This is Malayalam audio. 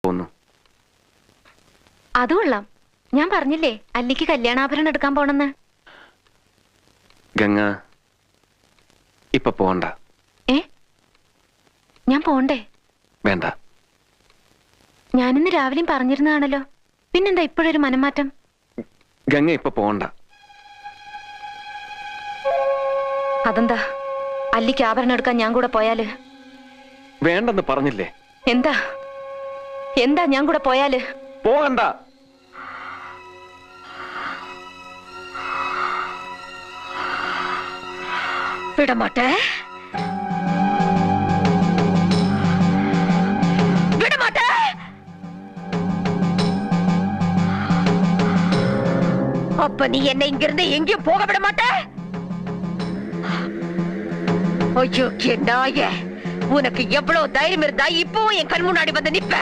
പോന്നു. അത് കൊള്ളാം. ഞാൻ പറഞ്ഞില്ലേ അല്ലിക്ക് കല്യാണാഭരണം എടുക്കാൻ പോണെന്ന്. ഗംഗ ഇപ്പൊ പോണ്ട. ഞാൻ പോണ്ടേ? വേണ്ട. ഞാനിന്ന് രാവിലെയും പറഞ്ഞിരുന്നതാണല്ലോ, പിന്നെന്താ ഇപ്പോഴൊരു മനംമാറ്റം? ഗംഗ ഇപ്പൊ പോണ്ട. അതെന്താ? അല്ലിക്ക് ആഭരണം എടുക്കാൻ ഞാൻ കൂടെ പോയാല്? വേണ്ടെന്ന് പറഞ്ഞില്ലേ? എന്താ എന്താ ഞാൻ കൂടെ പോയാല്? പോകണ്ട. വിടമാട്ടെ, വിടമാട്ടെ. அப்ப நீ என்ன இங்கிருந்து எங்கேயும் போக விட மாட்ட? ஐயோ நாயே, உனக்கு எவ்வளவு தைரியம் இருந்தா இப்பவும் என் கண் முன்னாடி வந்து நிப்ப?